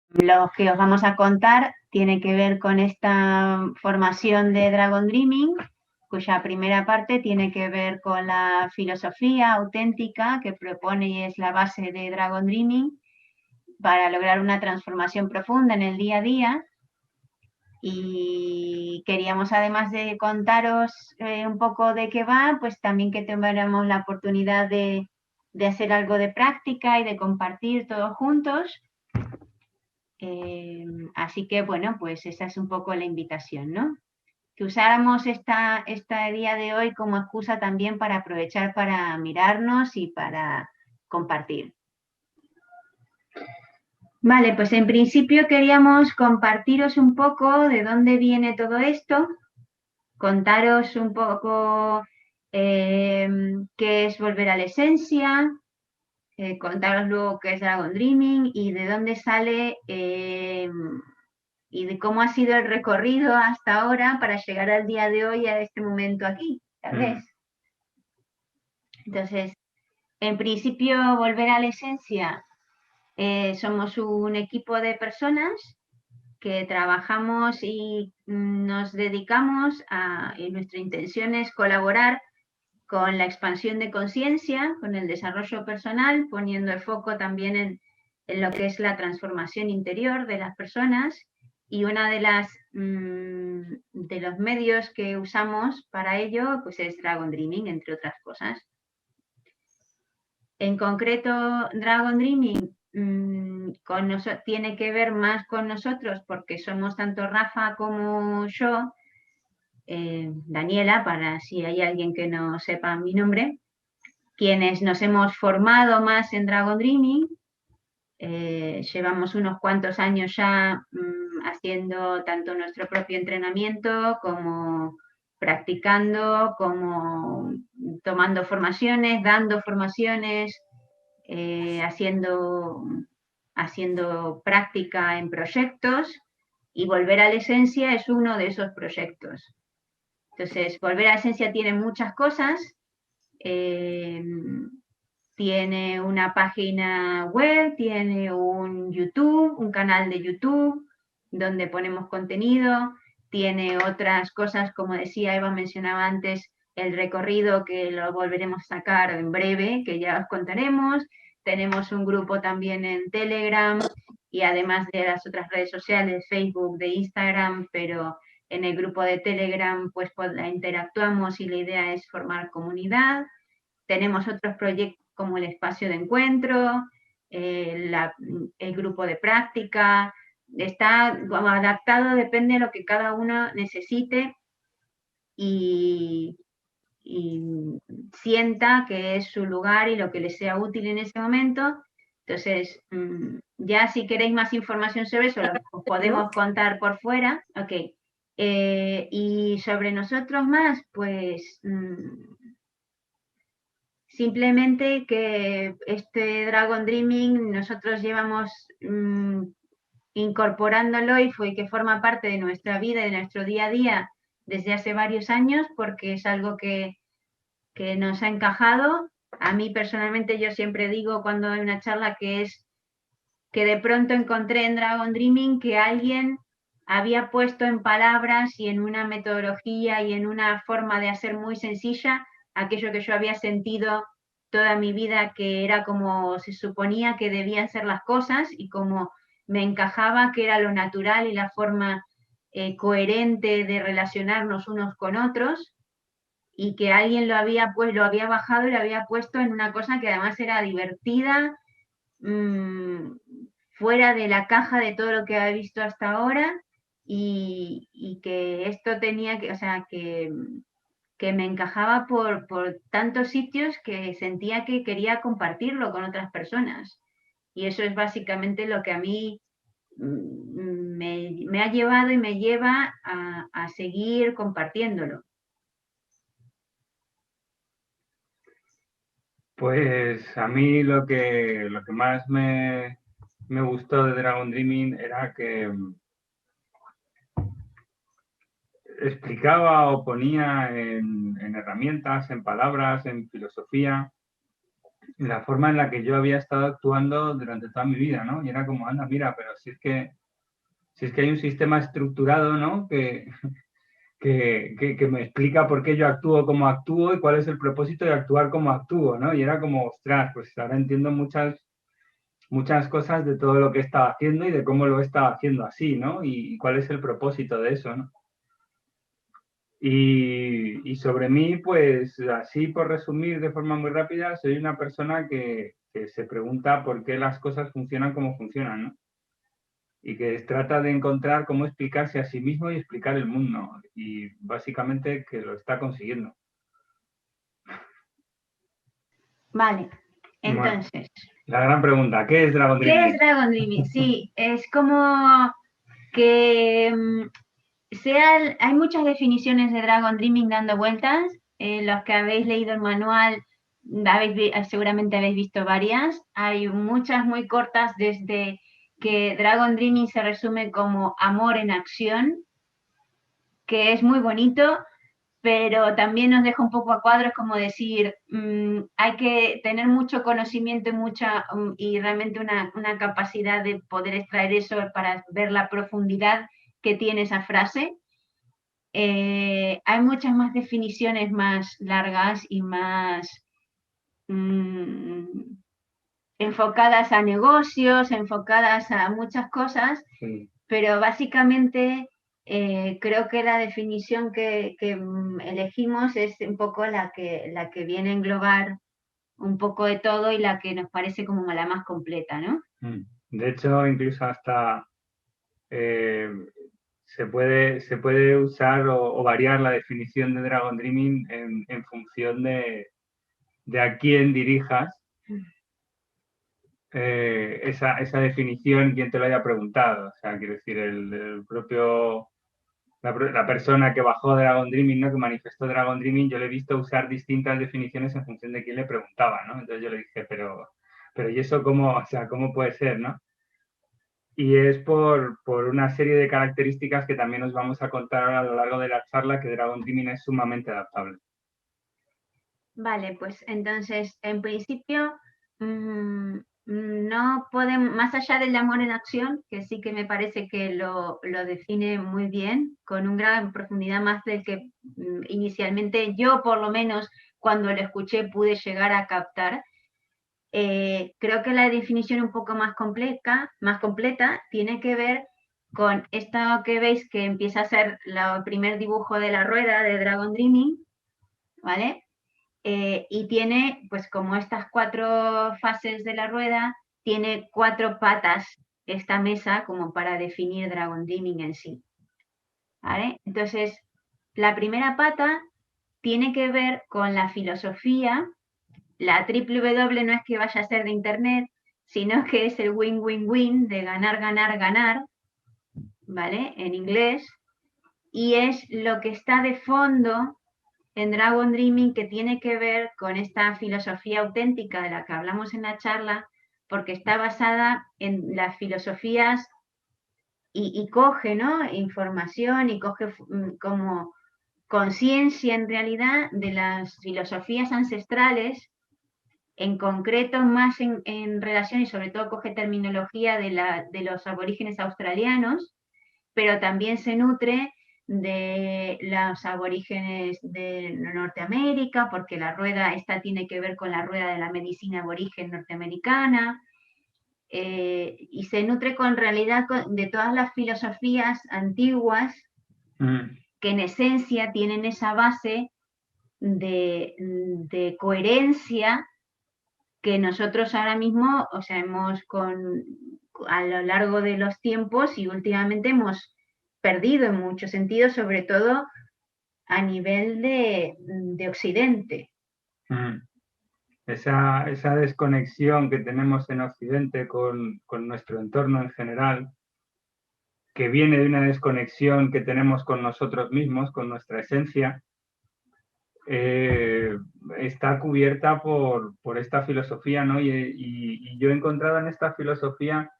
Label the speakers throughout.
Speaker 1: Lo que os vamos a contar tiene que ver con esta formación de Dragon Dreaming, cuya primera parte tiene que ver con la filosofía auténtica que propone y es la base de Dragon Dreaming para lograr una transformación profunda en el día a día. Y queríamos, además de contaros un poco de qué va, pues también que tuviéramos la oportunidad de hacer algo de práctica y de compartir todos juntos. Así que, bueno, pues esa es un poco la invitación, ¿no? Que usáramos este día de hoy como excusa también para aprovechar para mirarnos y para compartir. Vale, pues en principio queríamos compartiros un poco de dónde viene todo esto, contaros un poco qué es volver a la esencia, contaros luego qué es Dragon Dreaming y de dónde sale y de cómo ha sido el recorrido hasta ahora para llegar al día de hoy, a este momento aquí, ¿sabes? Entonces, en principio, volver a la esencia, somos un equipo de personas que trabajamos y nos dedicamos y nuestra intención es colaborar con la expansión de conciencia, con el desarrollo personal, poniendo el foco también en lo que es la transformación interior de las personas. Y una de los medios que usamos para ello pues es Dragon Dreaming, entre otras cosas. En concreto, Dragon Dreaming tiene que ver más con nosotros porque somos tanto Rafa como yo, Daniela, para si hay alguien que no sepa mi nombre, quienes nos hemos formado más en Dragon Dreaming. Llevamos unos cuantos años ya haciendo tanto nuestro propio entrenamiento como practicando, como tomando formaciones, dando formaciones, haciendo práctica en proyectos, y Volver a la Esencia es uno de esos proyectos. Entonces, Volver a la Esencia tiene muchas cosas. Tiene una página web, tiene un YouTube, un canal de YouTube donde ponemos contenido, tiene otras cosas, como decía Eva, mencionaba antes, el recorrido que lo volveremos a sacar en breve, que ya os contaremos. Tenemos un grupo también en Telegram y además de las otras redes sociales, Facebook, de Instagram, pero en el grupo de Telegram pues interactuamos y la idea es formar comunidad. Tenemos otros proyectos como el espacio de encuentro, el grupo de práctica. Está adaptado, depende de lo que cada uno necesite y sienta que es su lugar y lo que le sea útil en ese momento. Entonces, ya si queréis más información sobre eso, lo podemos contar por fuera. Ok. Y sobre nosotros más, pues simplemente que este Dragon Dreaming nosotros llevamos incorporándolo y que forma parte de nuestra vida, de nuestro día a día desde hace varios años, porque es algo que nos ha encajado. A mí personalmente yo siempre digo cuando hay una charla que es que de pronto encontré en Dragon Dreaming que alguien había puesto en palabras y en una metodología y en una forma de hacer muy sencilla aquello que yo había sentido toda mi vida, que era como se suponía que debían ser las cosas y como me encajaba que era lo natural y la forma coherente de relacionarnos unos con otros, y que alguien lo había bajado y lo había puesto en una cosa que además era divertida, fuera de la caja de todo lo que había visto hasta ahora, y que esto tenía que, o sea, que me encajaba por tantos sitios que sentía que quería compartirlo con otras personas. Y eso es básicamente lo que a mí me ha llevado y me lleva a seguir compartiéndolo.
Speaker 2: Pues a mí lo que más me gustó de Dragon Dreaming era que explicaba o ponía en herramientas, en palabras, en filosofía, la forma en la que yo había estado actuando durante toda mi vida, ¿no? Y era como, anda, mira, pero si es que hay un sistema estructurado, ¿no? Que me explica por qué yo actúo como actúo y cuál es el propósito de actuar como actúo, ¿no? Y era como, ostras, pues ahora entiendo muchas cosas de todo lo que estaba haciendo y de cómo lo estaba haciendo así, ¿no? Y cuál es el propósito de eso, ¿no? Y sobre mí, pues así por resumir de forma muy rápida, soy una persona que se pregunta por qué las cosas funcionan como funcionan, ¿no? Y que trata de encontrar cómo explicarse a sí mismo y explicar el mundo. Y básicamente que lo está consiguiendo.
Speaker 1: Vale,
Speaker 2: Bueno,
Speaker 1: entonces,
Speaker 2: la gran pregunta, ¿qué es Dragon
Speaker 1: ¿qué es
Speaker 2: Dreaming?
Speaker 1: Dragon Dreaming? Sí, es como que hay muchas definiciones de Dragon Dreaming dando vueltas. Los que habéis leído el manual, seguramente habéis visto varias. Hay muchas muy cortas, desde que Dragon Dreaming se resume como amor en acción, que es muy bonito, pero también nos deja un poco a cuadros, como decir, hay que tener mucho conocimiento y realmente una capacidad de poder extraer eso para ver la profundidad que tiene esa frase. Hay muchas más definiciones más largas y más enfocadas a negocios, enfocadas a muchas cosas,
Speaker 2: Sí.
Speaker 1: pero básicamente creo que la definición que elegimos es un poco la que viene a englobar un poco de todo y la que nos parece como la más completa, ¿no?
Speaker 2: De hecho, incluso hasta eh, se puede usar o variar la definición de Dragon Dreaming en función de a quién dirijas esa definición, quién te lo haya preguntado. O sea, quiero decir, el propio, la persona que bajó Dragon Dreaming, ¿no? Que manifestó Dragon Dreaming, yo le he visto usar distintas definiciones en función de quién le preguntaba, ¿no? Entonces yo le dije, pero ¿y eso cómo, o sea, cómo puede ser, ¿no? Y es por una serie de características que también os vamos a contar a lo largo de la charla, que Dragon Dreaming es sumamente adaptable.
Speaker 1: Vale, pues entonces, en principio, no podemos, más allá del amor en acción, que sí que me parece que lo define muy bien, con un grado de profundidad más del que inicialmente yo, por lo menos, cuando lo escuché, pude llegar a captar. Creo que la definición un poco más completa tiene que ver con esto que veis que empieza a ser el primer dibujo de la rueda de Dragon Dreaming, ¿vale? Y tiene, pues como estas 4 fases de la rueda, tiene 4 patas esta mesa como para definir Dragon Dreaming en sí, ¿vale? Entonces, la primera pata tiene que ver con la filosofía. La triple W no es que vaya a ser de Internet, sino que es el win-win-win de ganar, ganar, ganar, ¿vale? En inglés. Y es lo que está de fondo en Dragon Dreaming, que tiene que ver con esta filosofía auténtica de la que hablamos en la charla, porque está basada en las filosofías y coge, ¿no? Información y coge como conciencia en realidad de las filosofías ancestrales, en concreto más en relación y sobre todo coge terminología de los aborígenes australianos, pero también se nutre de los aborígenes de Norteamérica, porque la rueda esta tiene que ver con la rueda de la medicina aborigen norteamericana, y se nutre con realidad de todas las filosofías antiguas que en esencia tienen esa base de coherencia que nosotros ahora mismo, o sea, a lo largo de los tiempos y últimamente hemos perdido en muchos sentidos, sobre todo a nivel de Occidente.
Speaker 2: Esa desconexión que tenemos en Occidente con nuestro entorno en general, que viene de una desconexión que tenemos con nosotros mismos, con nuestra esencia, está cubierta por esta filosofía, ¿no? Y yo he encontrado en esta filosofía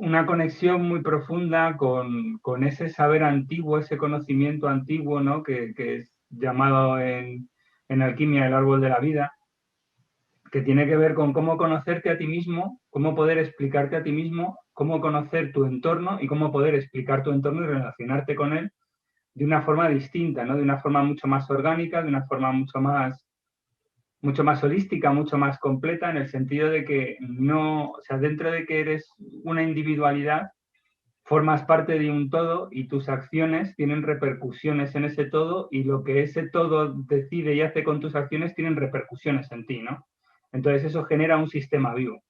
Speaker 2: una conexión muy profunda con ese saber antiguo, ese conocimiento antiguo, ¿no? Que es llamado en Alquimia, el árbol de la vida, que tiene que ver con cómo conocerte a ti mismo, cómo poder explicarte a ti mismo, cómo conocer tu entorno y cómo poder explicar tu entorno y relacionarte con él de una forma distinta, ¿no? De una forma mucho más orgánica, de una forma mucho más holística, mucho más completa, en el sentido de que no, o sea, dentro de que eres una individualidad, formas parte de un todo y tus acciones tienen repercusiones en ese todo y lo que ese todo decide y hace con tus acciones tienen repercusiones en ti, ¿no? Entonces eso genera un sistema vivo.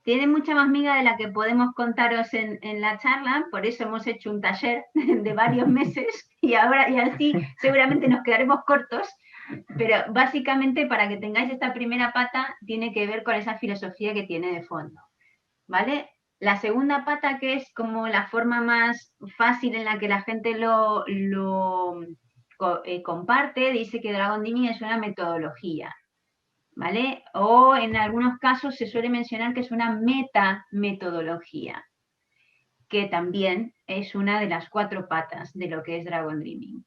Speaker 1: Tiene mucha más miga de la que podemos contaros en la charla, por eso hemos hecho un taller de varios meses y ahora y así seguramente nos quedaremos cortos, pero básicamente para que tengáis esta primera pata tiene que ver con esa filosofía que tiene de fondo, ¿vale? La segunda pata, que es como la forma más fácil en la que la gente lo comparte, dice que Dragon Dini es una metodología, ¿vale? O en algunos casos se suele mencionar que es una metametodología, que también es una de las 4 patas de lo que es Dragon Dreaming.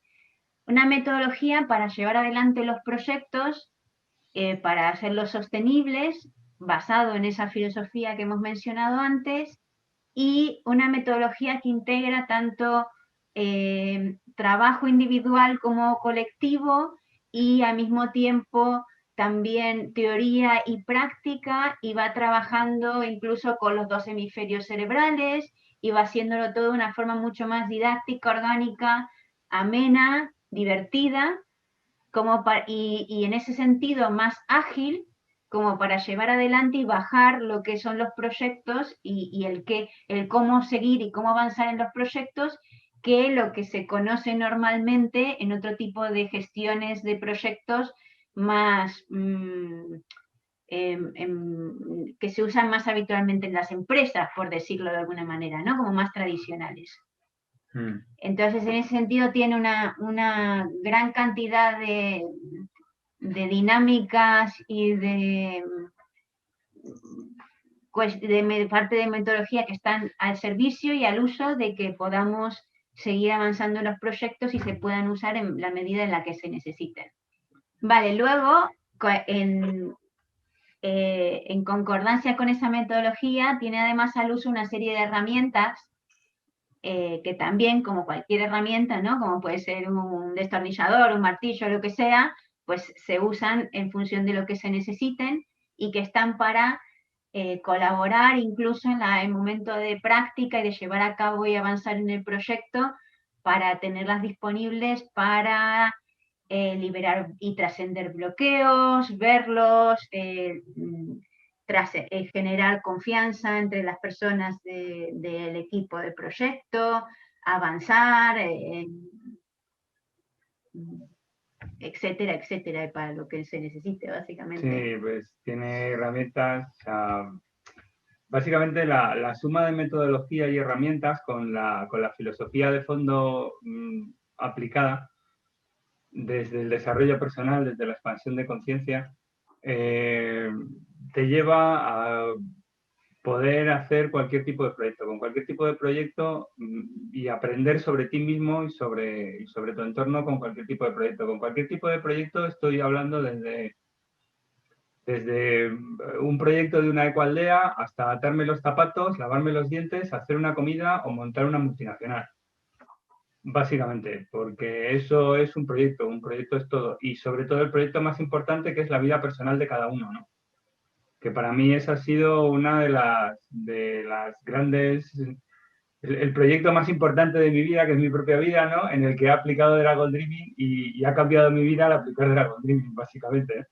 Speaker 1: Una metodología para llevar adelante los proyectos, para hacerlos sostenibles, basado en esa filosofía que hemos mencionado antes, y una metodología que integra tanto trabajo individual como colectivo y al mismo tiempo también teoría y práctica, y va trabajando incluso con los 2 hemisferios cerebrales y va haciéndolo todo de una forma mucho más didáctica, orgánica, amena, divertida, y en ese sentido más ágil, como para llevar adelante y bajar lo que son los proyectos y el cómo seguir y cómo avanzar en los proyectos, que lo que se conoce normalmente en otro tipo de gestiones de proyectos más que se usan más habitualmente en las empresas, por decirlo de alguna manera, ¿no? Como más tradicionales. Entonces, en ese sentido, tiene una gran cantidad de dinámicas y de parte de metodología que están al servicio y al uso de que podamos seguir avanzando en los proyectos y se puedan usar en la medida en la que se necesiten. Vale, luego, en concordancia con esa metodología, tiene además al uso una serie de herramientas que también, como cualquier herramienta, ¿no? Como puede ser un destornillador, un martillo, lo que sea, pues se usan en función de lo que se necesiten y que están para colaborar incluso en el momento de práctica y de llevar a cabo y avanzar en el proyecto, para tenerlas disponibles para liberar y trascender bloqueos, verlos, generar confianza entre las personas del equipo de proyecto, avanzar, etcétera, etcétera, para lo que se necesite, básicamente.
Speaker 2: Sí, pues tiene herramientas, o sea, básicamente la suma de metodología y herramientas con la filosofía de fondo aplicada desde el desarrollo personal, desde la expansión de conciencia, te lleva a poder hacer cualquier tipo de proyecto, con cualquier tipo de proyecto y aprender sobre ti mismo y sobre tu entorno con cualquier tipo de proyecto. Con cualquier tipo de proyecto estoy hablando desde un proyecto de una ecoaldea hasta atarme los zapatos, lavarme los dientes, hacer una comida o montar una multinacional. Básicamente, porque eso es un proyecto es todo. Y sobre todo el proyecto más importante, que es la vida personal de cada uno, ¿no? Que para mí esa ha sido una de las grandes, el proyecto más importante de mi vida, que es mi propia vida, ¿no? En el que he aplicado Dragon Dreaming y ha cambiado mi vida al aplicar Dragon Dreaming, básicamente,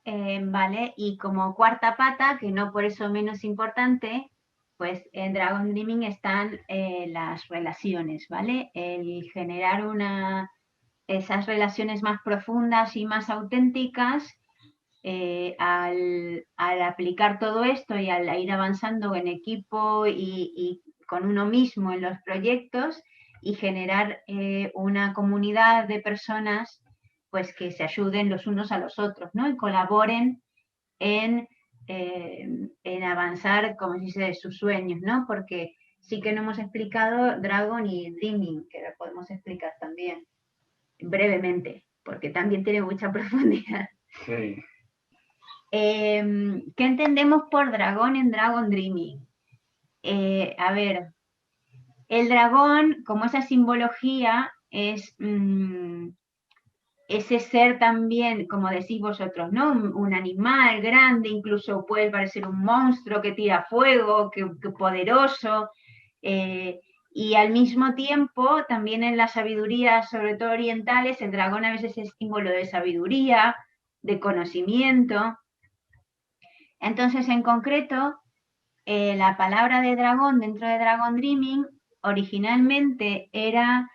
Speaker 2: ¿eh?
Speaker 1: Vale, y como cuarta pata, que no por eso menos importante, pues en Dragon Dreaming están las relaciones, ¿vale? El generar esas relaciones más profundas y más auténticas, al aplicar todo esto y al ir avanzando en equipo y con uno mismo en los proyectos, y generar una comunidad de personas pues que se ayuden los unos a los otros, ¿no? Y colaboren en, en avanzar, como se dice, de sus sueños, ¿no? Porque sí que no hemos explicado Dragon y Dreaming, que lo podemos explicar también brevemente. porque también tiene mucha profundidad.
Speaker 2: Sí.
Speaker 1: ¿Qué entendemos por dragón en Dragon Dreaming? A ver, el dragón, como esa simbología, es ese ser también, como decís vosotros, ¿no? Un animal grande, incluso puede parecer un monstruo que tira fuego, que poderoso, y al mismo tiempo, también en la sabiduría, sobre todo orientales, el dragón a veces es símbolo de sabiduría, de conocimiento. Entonces, en concreto, la palabra de dragón dentro de Dragon Dreaming originalmente era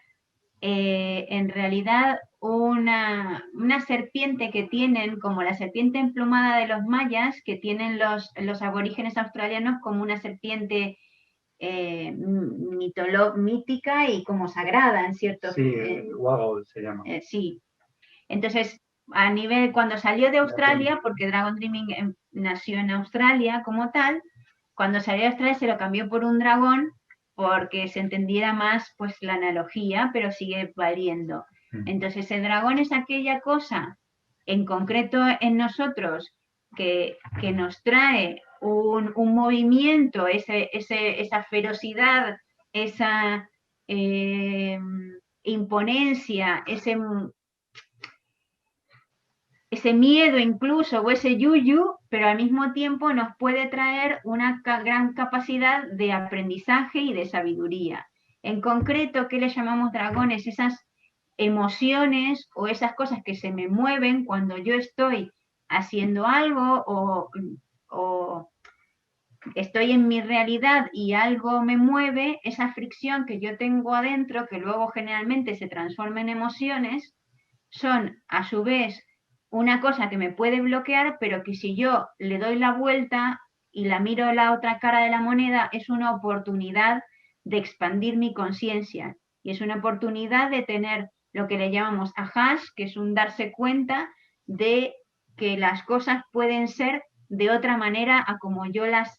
Speaker 1: en realidad una serpiente que tienen, como la serpiente emplumada de los mayas, que tienen los aborígenes australianos como una serpiente mítica y como sagrada en cierto...
Speaker 2: Sí, Waggle se llama.
Speaker 1: Sí. Entonces, a nivel, cuando salió de Australia, porque Dragon Dreaming nació en Australia como tal, cuando salió de Australia se lo cambió por un dragón porque se entendiera más pues la analogía, pero sigue valiendo. Entonces el dragón es aquella cosa, en concreto en nosotros, que nos trae un movimiento, esa ferocidad, esa imponencia, ese miedo incluso o ese yuyu, pero al mismo tiempo nos puede traer una gran capacidad de aprendizaje y de sabiduría. En concreto, ¿qué le llamamos dragones? Esas emociones o esas cosas que se me mueven cuando yo estoy haciendo algo o estoy en mi realidad y algo me mueve, esa fricción que yo tengo adentro, que luego generalmente se transforma en emociones, son a su vez una cosa que me puede bloquear, pero que si yo le doy la vuelta y la miro la otra cara de la moneda, es una oportunidad de expandir mi conciencia y es una oportunidad de tener lo que le llamamos ahash, que es un darse cuenta de que las cosas pueden ser de otra manera a como yo las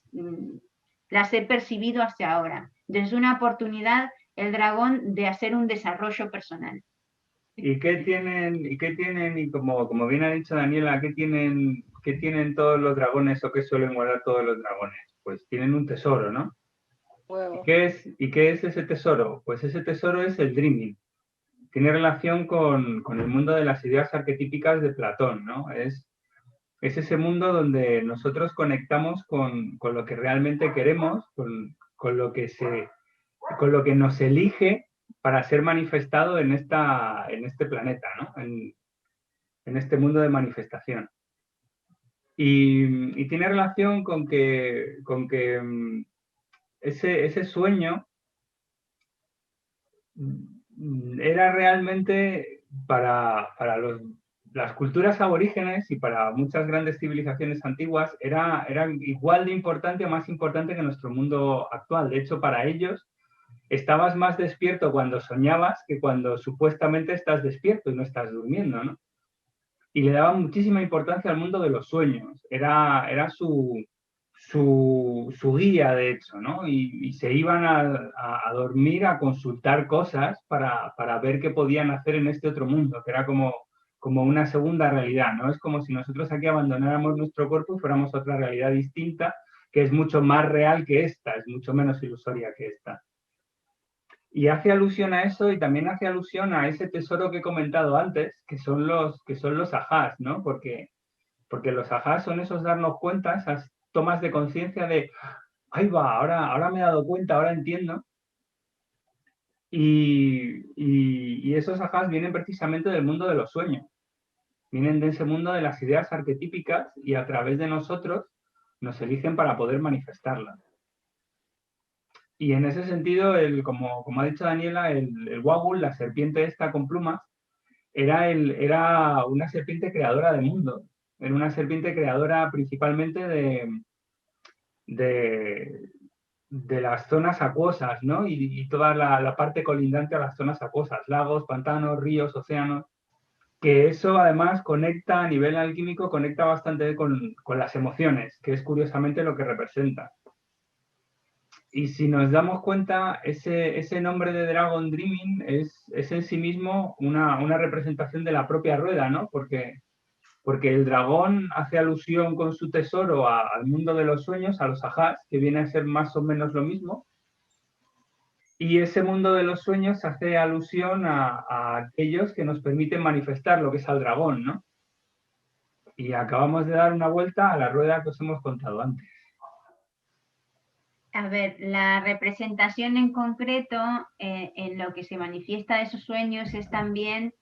Speaker 1: he percibido hasta ahora. Entonces, una oportunidad, el dragón, de hacer un desarrollo personal.
Speaker 2: ¿Y qué tienen, y como bien ha dicho Daniela, qué tienen todos los dragones o qué suelen guardar todos los dragones? Pues tienen un tesoro, ¿no?
Speaker 3: Huevo.
Speaker 2: ¿Y qué es ese tesoro? Pues ese tesoro es el dreaming. Tiene relación con el mundo de las ideas arquetípicas de Platón, ¿no? Es ese mundo donde nosotros conectamos con lo que realmente queremos, con lo que con lo que nos elige para ser manifestado en este planeta, ¿no? En este mundo de manifestación. Y tiene relación con que ese sueño era realmente para las culturas aborígenes y para muchas grandes civilizaciones antiguas, era igual de importante o más importante que nuestro mundo actual. De hecho, para ellos, estabas más despierto cuando soñabas que cuando supuestamente estás despierto y no estás durmiendo, ¿no? Y le daban muchísima importancia al mundo de los sueños. Era su guía, de hecho, ¿no? Y se iban a dormir a consultar cosas para ver qué podían hacer en este otro mundo, que era como una segunda realidad, ¿no? Es como si nosotros aquí abandonáramos nuestro cuerpo y fuéramos a otra realidad distinta, que es mucho más real que esta, es mucho menos ilusoria que esta. Y hace alusión a eso y también hace alusión a ese tesoro que he comentado antes, que son los ajás, ¿no? Porque los ajás son esos darnos cuenta, esas tomas de conciencia de, ahí va, ahora me he dado cuenta, ahora entiendo. Y esos ajás vienen precisamente del mundo de los sueños, vienen de ese mundo de las ideas arquetípicas y a través de nosotros nos eligen para poder manifestarlas. Y en ese sentido, como ha dicho Daniela, el Wagul, la serpiente esta con plumas, era una serpiente creadora de mundo. Era una serpiente creadora principalmente de las zonas acuosas, ¿no? Y toda la parte colindante a las zonas acuosas, lagos, pantanos, ríos, océanos, que eso además conecta a nivel alquímico, conecta bastante con las emociones, que es curiosamente lo que representa. Y si nos damos cuenta, ese nombre de Dragon Dreaming es en sí mismo una representación de la propia rueda, ¿no? Porque el dragón hace alusión con su tesoro al mundo de los sueños, a los ajás, que viene a ser más o menos lo mismo. Y ese mundo de los sueños hace alusión a aquellos que nos permiten manifestar lo que es al dragón, ¿no? Y acabamos de dar una vuelta a la rueda que os hemos contado antes.
Speaker 1: A ver, la representación en concreto en lo que se manifiesta de esos sueños es también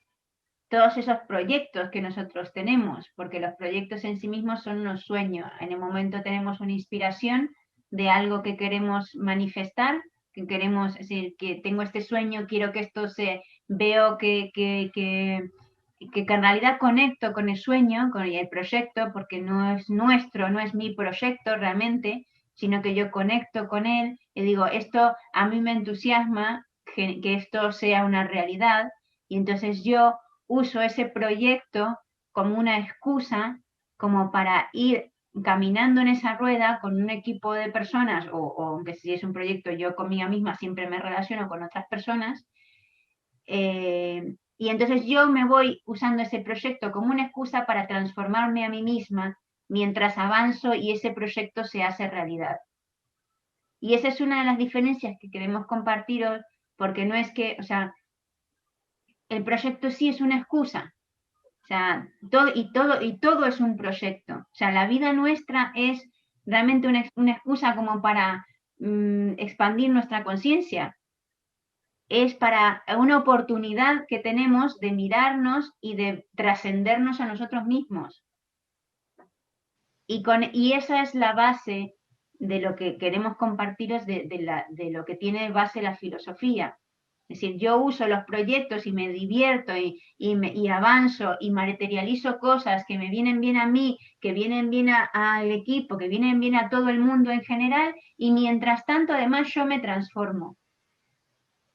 Speaker 1: todos esos proyectos que nosotros tenemos, porque los proyectos en sí mismos son unos sueños. En el momento tenemos una inspiración de algo que queremos manifestar, que queremos, es decir, que tengo este sueño, quiero que esto se, veo que en realidad conecto con el sueño, con el proyecto, porque no es nuestro, no es mi proyecto realmente, sino que yo conecto con él y digo, esto a mí me entusiasma que esto sea una realidad, y entonces yo uso ese proyecto como una excusa, como para ir caminando en esa rueda con un equipo de personas, o aunque si es un proyecto yo conmigo misma siempre me relaciono con otras personas, y entonces yo me voy usando ese proyecto como una excusa para transformarme a mí misma mientras avanzo y ese proyecto se hace realidad. Y esa es una de las diferencias que queremos compartir hoy, porque no es que, o sea, el proyecto sí es una excusa, o sea, todo es un proyecto. O sea, la vida nuestra es realmente una excusa como para expandir nuestra conciencia. Es para una oportunidad que tenemos de mirarnos y de trascendernos a nosotros mismos. Y esa es la base de lo que queremos compartiros de lo que tiene base la filosofía. Es decir, yo uso los proyectos y me divierto y avanzo y materializo cosas que me vienen bien a mí, que vienen bien al equipo, que vienen bien a todo el mundo en general, y mientras tanto además yo me transformo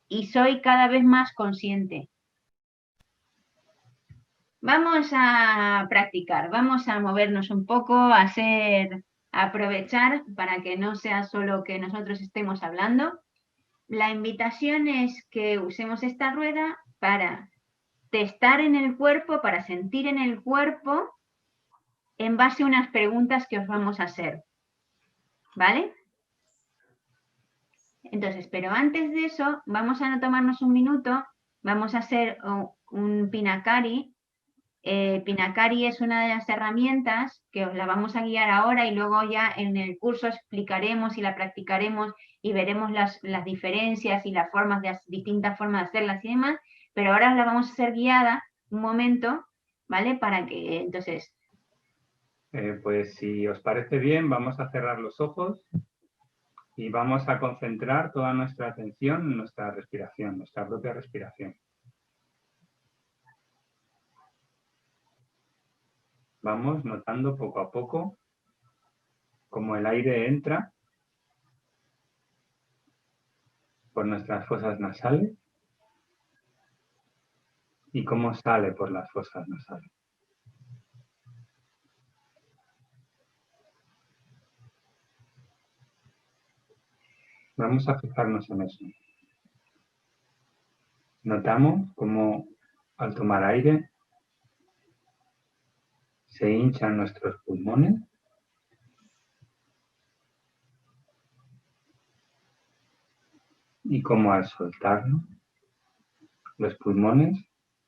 Speaker 1: y soy cada vez más consciente. Vamos a practicar, vamos a movernos un poco, a aprovechar para que no sea solo que nosotros estemos hablando. La invitación es que usemos esta rueda para testar en el cuerpo, para sentir en el cuerpo en base a unas preguntas que os vamos a hacer. ¿Vale? Entonces, pero antes de eso, vamos a tomarnos un minuto, vamos a hacer un Pinakari. Pinakari es una de las herramientas que os la vamos a guiar ahora y luego ya en el curso explicaremos y la practicaremos y veremos las diferencias y las formas distintas formas de hacerlas y demás, pero ahora la vamos a hacer guiada un momento, ¿vale? Para que entonces...
Speaker 2: Pues si os parece bien, vamos a cerrar los ojos y vamos a concentrar toda nuestra atención en nuestra respiración, nuestra propia respiración. Vamos notando poco a poco cómo el aire entra por nuestras fosas nasales y cómo sale por las fosas nasales. Vamos a fijarnos en eso. Notamos cómo al tomar aire se hinchan nuestros pulmones y cómo al soltarlo los pulmones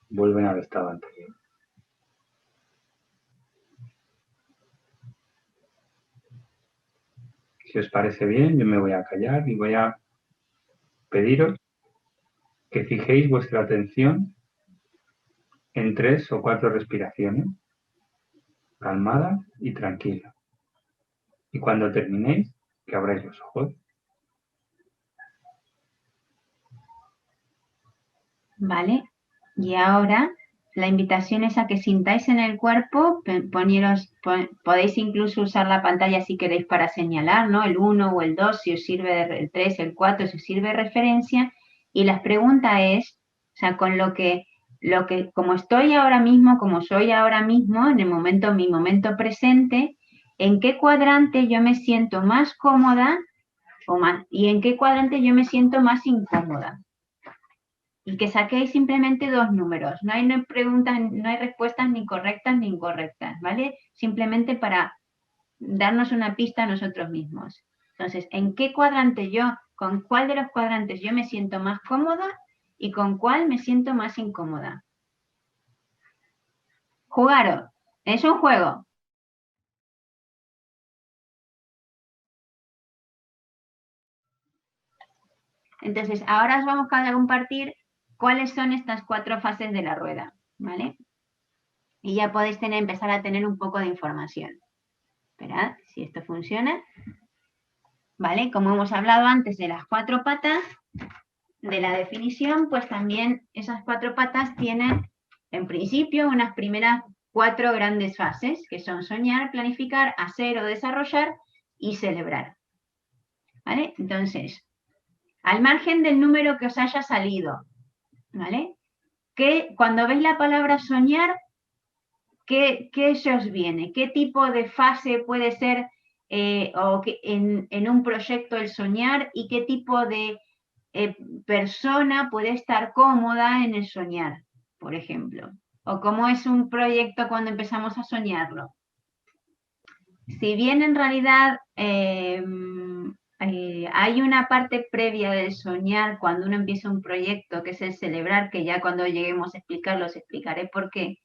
Speaker 2: vuelven al estado anterior. Si os parece bien, yo me voy a callar y voy a pediros que fijéis vuestra atención en 3 o 4 respiraciones, calmadas y tranquilas. Y cuando terminéis, que abráis los ojos.
Speaker 1: ¿Vale? Y ahora la invitación es a que sintáis en el cuerpo, podéis incluso usar la pantalla si queréis para señalar, ¿no? El 1 o el 2, si os sirve, el 3, el 4, si os sirve de referencia. Y la pregunta es, o sea, con lo que, como estoy ahora mismo, como soy ahora mismo, en el momento, mi momento presente, ¿en qué cuadrante yo me siento más cómoda o más, y en qué cuadrante yo me siento más incómoda. Y que saquéis simplemente 2 números. No hay preguntas, no hay respuestas ni correctas ni incorrectas, ¿vale? Simplemente para darnos una pista a nosotros mismos. Entonces, ¿en qué cuadrante con cuál de los cuadrantes yo me siento más cómoda y con cuál me siento más incómoda? Jugaros, es un juego. Entonces, ahora os vamos a compartir cuáles son estas 4 fases de la rueda, ¿vale? Y ya podéis empezar a tener un poco de información. Esperad, si esto funciona. ¿Vale? Como hemos hablado antes de las 4 patas de la definición, pues también esas 4 patas tienen, en principio, unas primeras 4 grandes fases, que son soñar, planificar, hacer o desarrollar y celebrar. ¿Vale? Entonces, al margen del número que os haya salido, ¿vale? Que cuando veis la palabra soñar, ¿qué se os viene? ¿Qué tipo de fase puede ser o que en un proyecto el soñar y qué tipo de persona puede estar cómoda en el soñar, por ejemplo? ¿O cómo es un proyecto cuando empezamos a soñarlo? Si bien en realidad hay una parte previa del soñar cuando uno empieza un proyecto, que es el celebrar, que ya cuando lleguemos a explicarlo os explicaré por qué,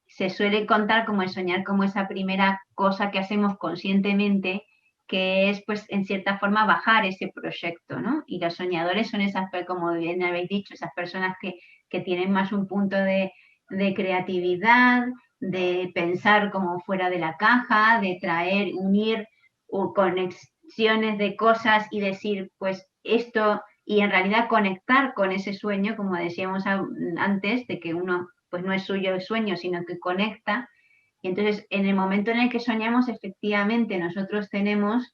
Speaker 1: se suele contar como el soñar como esa primera cosa que hacemos conscientemente, que es, pues, en cierta forma bajar ese proyecto, ¿no? Y los soñadores son esas, como bien habéis dicho, esas personas que tienen más un punto de creatividad, de pensar como fuera de la caja, de traer, unir conexiones de cosas y decir, pues, esto, y en realidad conectar con ese sueño, como decíamos antes, de que uno pues no es suyo el sueño, sino que conecta. Y entonces, en el momento en el que soñamos, efectivamente, nosotros tenemos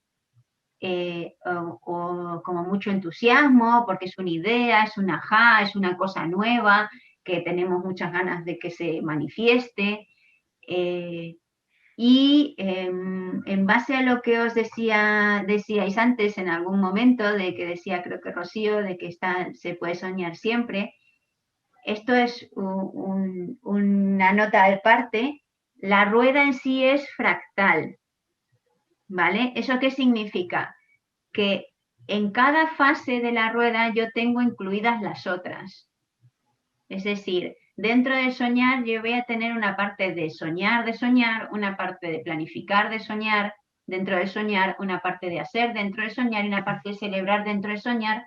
Speaker 1: como mucho entusiasmo, porque es una idea, es un ajá, es una cosa nueva, que tenemos muchas ganas de que se manifieste. Y en base a lo que os decíais antes en algún momento, de que decía, creo que Rocío, de que se puede soñar siempre, esto es una nota al parte, la rueda en sí es fractal, ¿vale? ¿Eso qué significa? Que en cada fase de la rueda yo tengo incluidas las otras. Es decir, dentro de soñar yo voy a tener una parte de soñar, una parte de planificar, de soñar, dentro de soñar, una parte de hacer dentro de soñar y una parte de celebrar dentro de soñar,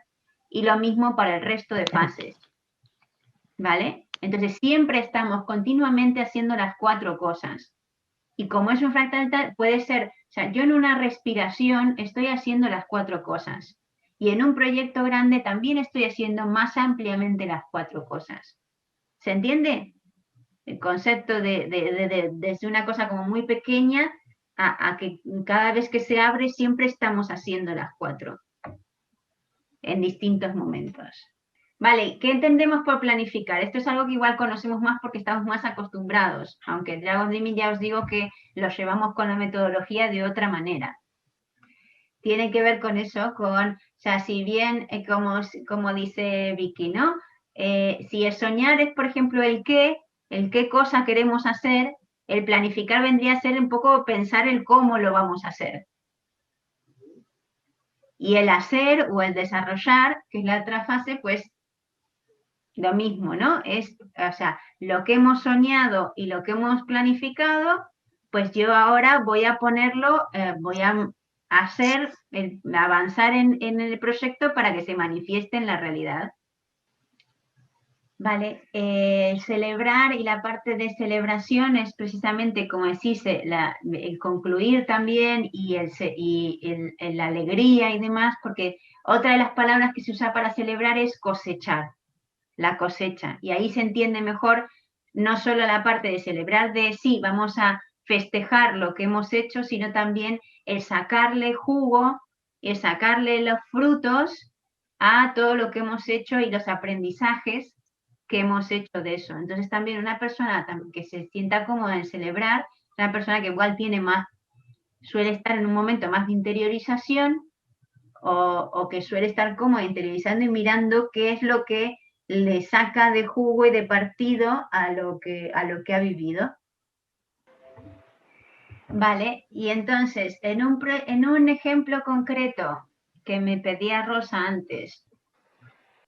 Speaker 1: y lo mismo para el resto de fases. ¿Vale? Entonces siempre estamos continuamente haciendo las 4 cosas. Y como es un fractal, puede ser, o sea, yo en una respiración estoy haciendo las 4 cosas. Y en un proyecto grande también estoy haciendo más ampliamente las 4 cosas. ¿Se entiende? El concepto desde una cosa como muy pequeña a que cada vez que se abre siempre estamos haciendo las 4 en distintos momentos. Vale, ¿qué entendemos por planificar? Esto es algo que igual conocemos más porque estamos más acostumbrados, aunque Dragon Dreaming ya os digo que lo llevamos con la metodología de otra manera. Tiene que ver con eso, o sea, si bien, como dice Vicky, ¿no? Si el soñar es, por ejemplo, el qué cosa queremos hacer, el planificar vendría a ser un poco pensar el cómo lo vamos a hacer. Y el hacer o el desarrollar, que es la otra fase, pues lo mismo, ¿no? O sea, lo que hemos soñado y lo que hemos planificado, pues yo ahora voy a ponerlo, voy a hacer, avanzar en el proyecto para que se manifieste en la realidad. Vale, celebrar y la parte de celebración es precisamente, como decís, el concluir también y la alegría y demás, porque otra de las palabras que se usa para celebrar es cosechar. La cosecha. Y ahí se entiende mejor no solo la parte de celebrar de sí, vamos a festejar lo que hemos hecho, sino también el sacarle jugo, el sacarle los frutos a todo lo que hemos hecho y los aprendizajes que hemos hecho de eso. Entonces también una persona que se sienta cómoda en celebrar, una persona que igual tiene más, suele estar en un momento más de interiorización, o que suele estar cómoda interiorizando y mirando qué es lo que le saca de jugo y de partido a lo que ha vivido. Vale, y entonces, en un ejemplo concreto que me pedía Rosa antes.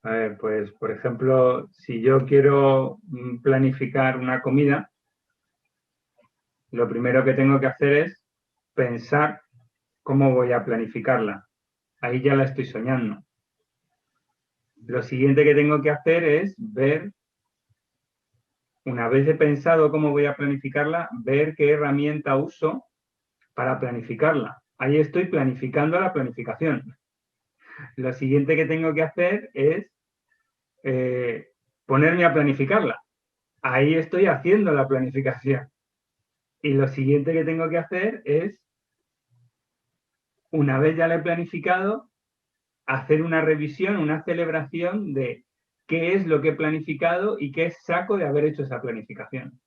Speaker 2: A ver, pues, por ejemplo, si yo quiero planificar una comida, lo primero que tengo que hacer es pensar cómo voy a planificarla. Ahí ya la estoy soñando. Lo siguiente que tengo que hacer es ver, una vez he pensado cómo voy a planificarla, ver qué herramienta uso para planificarla. Ahí estoy planificando la planificación. Lo siguiente que tengo que hacer es ponerme a planificarla. Ahí estoy haciendo la planificación. Y lo siguiente que tengo que hacer es, una vez ya la he planificado, hacer una revisión, una celebración de qué es lo que he planificado y qué saco de haber hecho esa planificación.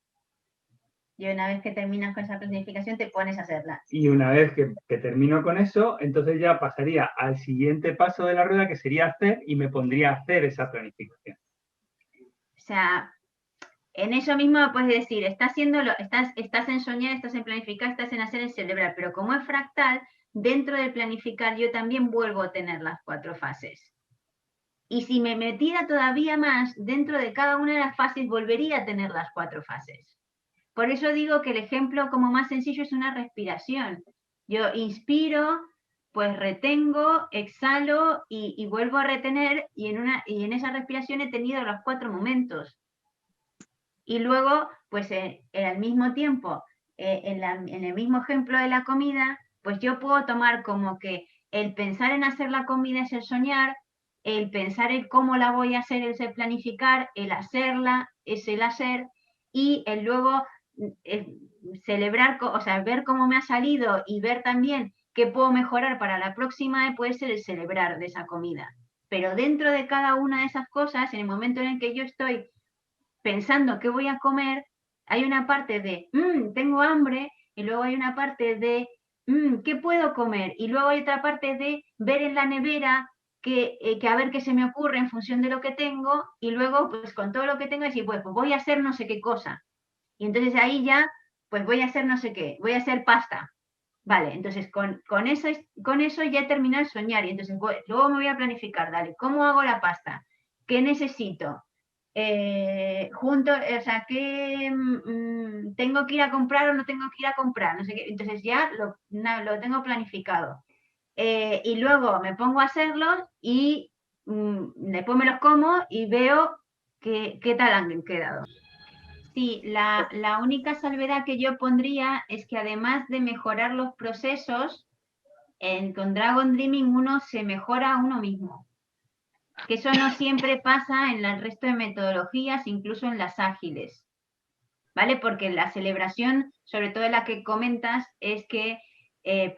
Speaker 1: Y una vez que terminas con esa planificación, te pones a hacerla.
Speaker 2: Y una vez que termino con eso, entonces ya pasaría al siguiente paso de la rueda, que sería hacer, y me pondría a hacer esa planificación.
Speaker 1: O sea, en eso mismo puedes decir, estás en soñar, estás en planificar, estás en hacer, en celebrar, pero como es fractal, dentro del planificar yo también vuelvo a tener las 4 fases. Y si me metiera todavía más, dentro de cada una de las fases volvería a tener las 4 fases. Por eso digo que el ejemplo como más sencillo es una respiración. Yo inspiro, pues retengo, exhalo y vuelvo a retener y en esa respiración he tenido los 4 momentos. Y luego, pues al mismo tiempo, en el mismo ejemplo de la comida, pues yo puedo tomar como que el pensar en hacer la comida es el soñar, el pensar en cómo la voy a hacer es el planificar, el hacerla es el hacer, y el luego celebrar, o sea, ver cómo me ha salido y ver también qué puedo mejorar para la próxima, puede ser el celebrar de esa comida. Pero dentro de cada una de esas cosas, en el momento en el que yo estoy pensando qué voy a comer, hay una parte de, tengo hambre, y luego hay una parte de, ¿qué puedo comer? Y luego hay otra parte de ver en la nevera que a ver qué se me ocurre en función de lo que tengo, y luego, pues con todo lo que tengo, decir, pues voy a hacer no sé qué cosa. Y entonces ahí ya, pues voy a hacer no sé qué, voy a hacer pasta. Vale, entonces con eso ya he terminado de soñar, y entonces luego me voy a planificar, dale, ¿cómo hago la pasta? ¿Qué necesito? O sea, ¿qué tengo que ir a comprar o no tengo que ir a comprar? No sé qué. Entonces ya lo tengo planificado. Y luego me pongo a hacerlos y después me los como y veo qué tal han quedado. Sí, la única salvedad que yo pondría es que además de mejorar los procesos, con Dragon Dreaming uno se mejora a uno mismo. Que eso no siempre pasa en el resto de metodologías, incluso en las ágiles, ¿vale? Porque la celebración, sobre todo la que comentas, es que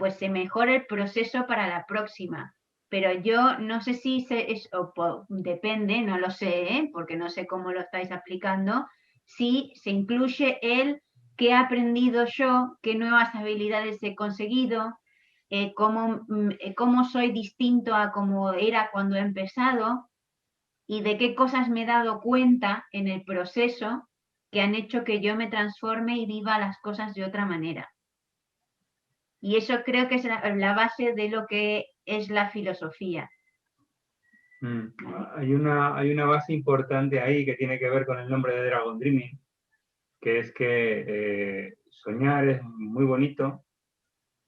Speaker 1: pues se mejore el proceso para la próxima. Pero yo no sé si depende, no lo sé, porque no sé cómo lo estáis aplicando, si se incluye el qué he aprendido yo, qué nuevas habilidades he conseguido, cómo soy distinto a como era cuando he empezado, y de qué cosas me he dado cuenta en el proceso que han hecho que yo me transforme y viva las cosas de otra manera. Y eso creo que es la base de lo que es la filosofía.
Speaker 2: Hay una base importante ahí que tiene que ver con el nombre de Dragon Dreaming, que es que soñar es muy bonito,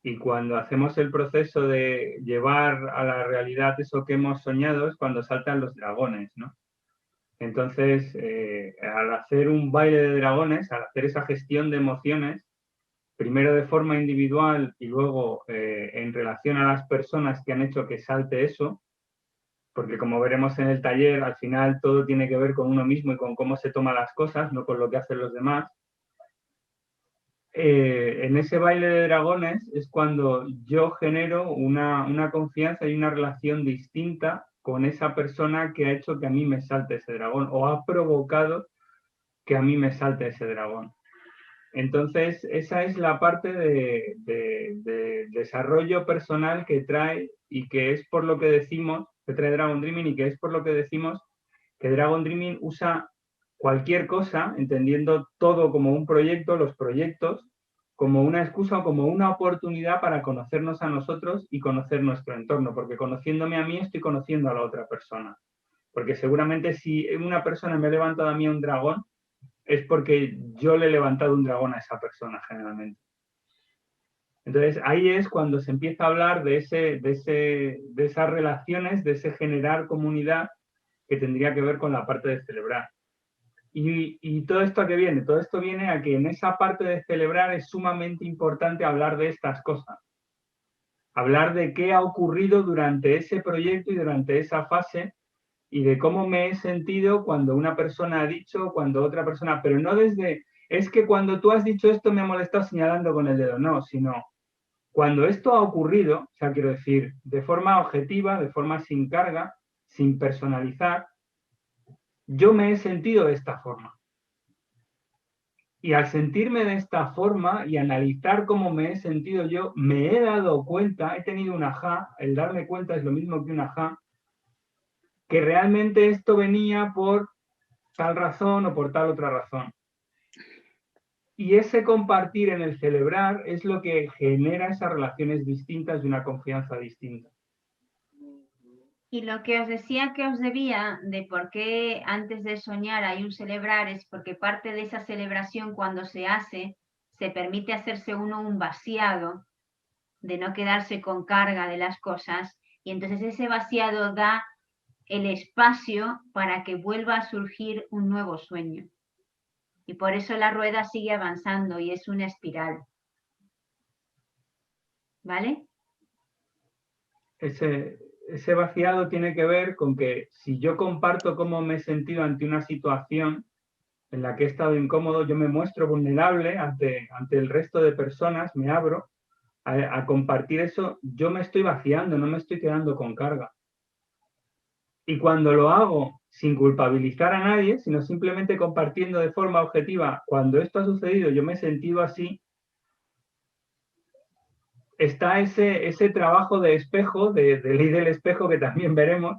Speaker 2: y cuando hacemos el proceso de llevar a la realidad eso que hemos soñado es cuando saltan los dragones, ¿no? Entonces, al hacer un baile de dragones, al hacer esa gestión de emociones, primero de forma individual y luego en relación a las personas que han hecho que salte eso, porque como veremos en el taller, al final todo tiene que ver con uno mismo y con cómo se toman las cosas, no con lo que hacen los demás. En ese baile de dragones es cuando yo genero una confianza y una relación distinta con esa persona que ha hecho que a mí me salte ese dragón o ha provocado que a mí me salte ese dragón. Entonces, esa es la parte de desarrollo personal que trae y que es por lo que decimos, que trae Dragon Dreaming y que es por lo que decimos que Dragon Dreaming usa cualquier cosa, entendiendo todo como un proyecto, los proyectos, como una excusa o como una oportunidad para conocernos a nosotros y conocer nuestro entorno, porque conociéndome a mí estoy conociendo a la otra persona. Porque seguramente si una persona me ha levantado a mí un dragón, es porque yo le he levantado un dragón a esa persona generalmente. Entonces ahí es cuando se empieza a hablar de esas relaciones, de ese generar comunidad que tendría que ver con la parte de celebrar. Y todo esto a qué viene? Todo esto viene a que en esa parte de celebrar es sumamente importante hablar de estas cosas. Hablar de qué ha ocurrido durante ese proyecto y durante esa fase y de cómo me he sentido cuando una persona ha dicho, cuando otra persona, pero no desde, es que cuando tú has dicho esto me ha molestado señalando con el dedo, no, sino cuando esto ha ocurrido, o sea, quiero decir, de forma objetiva, de forma sin carga, sin personalizar, yo me he sentido de esta forma. Y al sentirme de esta forma y analizar cómo me he sentido yo, me he dado cuenta, he tenido un ajá, el darme cuenta es lo mismo que un ajá, que realmente esto venía por tal razón o por tal otra razón. Y ese compartir en el celebrar es lo que genera esas relaciones distintas y una confianza distinta.
Speaker 1: Y lo que os decía que os debía de por qué antes de soñar hay un celebrar es porque parte de esa celebración cuando se hace, se permite hacerse uno un vaciado, de no quedarse con carga de las cosas, y entonces ese vaciado da el espacio para que vuelva a surgir un nuevo sueño. Y por eso la rueda sigue avanzando y es una espiral. ¿Vale?
Speaker 2: Ese vaciado tiene que ver con que si yo comparto cómo me he sentido ante una situación en la que he estado incómodo, yo me muestro vulnerable ante el resto de personas, me abro a compartir eso, yo me estoy vaciando, no me estoy quedando con carga. Y cuando lo hago sin culpabilizar a nadie, sino simplemente compartiendo de forma objetiva, cuando esto ha sucedido, yo me he sentido así, está ese trabajo de espejo, de ley del espejo que también veremos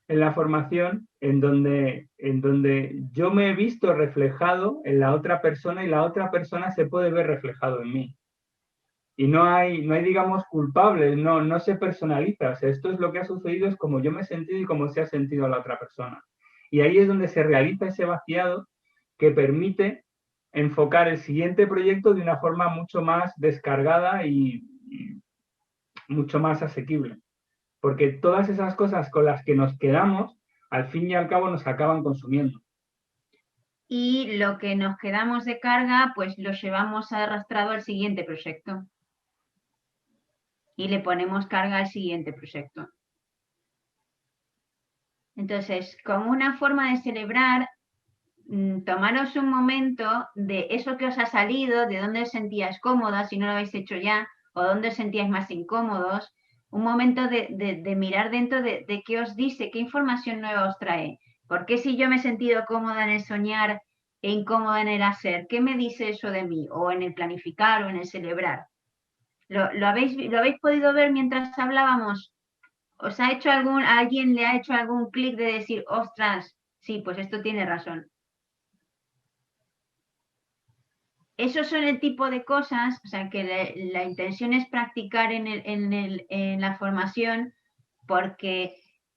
Speaker 2: en la formación, en donde yo me he visto reflejado en la otra persona y la otra persona se puede ver reflejado en mí. Y no hay, digamos, culpables, no se personaliza. O sea, esto es lo que ha sucedido, es como yo me he sentido y como se ha sentido la otra persona. Y ahí es donde se realiza ese vaciado que permite enfocar el siguiente proyecto de una forma mucho más descargada y mucho más asequible. Porque todas esas cosas con las que nos quedamos, al fin y al cabo nos acaban consumiendo.
Speaker 1: Y lo que nos quedamos de carga, pues lo llevamos arrastrado al siguiente proyecto. Y le ponemos carga al siguiente proyecto. Entonces, como una forma de celebrar, tomaros un momento de eso que os ha salido, de dónde os sentíais cómodas, si no lo habéis hecho ya, o dónde os sentíais más incómodos, un momento de mirar dentro de qué os dice, qué información nueva os trae. ¿Por qué si yo me he sentido cómoda en el soñar e incómoda en el hacer? ¿Qué me dice eso de mí? O en el planificar o en el celebrar. ¿Lo habéis podido ver mientras hablábamos? ¿Os ha hecho alguien le ha hecho algún clic de decir, ostras, sí, pues esto tiene razón? Esos son el tipo de cosas, o sea, que la intención es practicar en la formación, porque,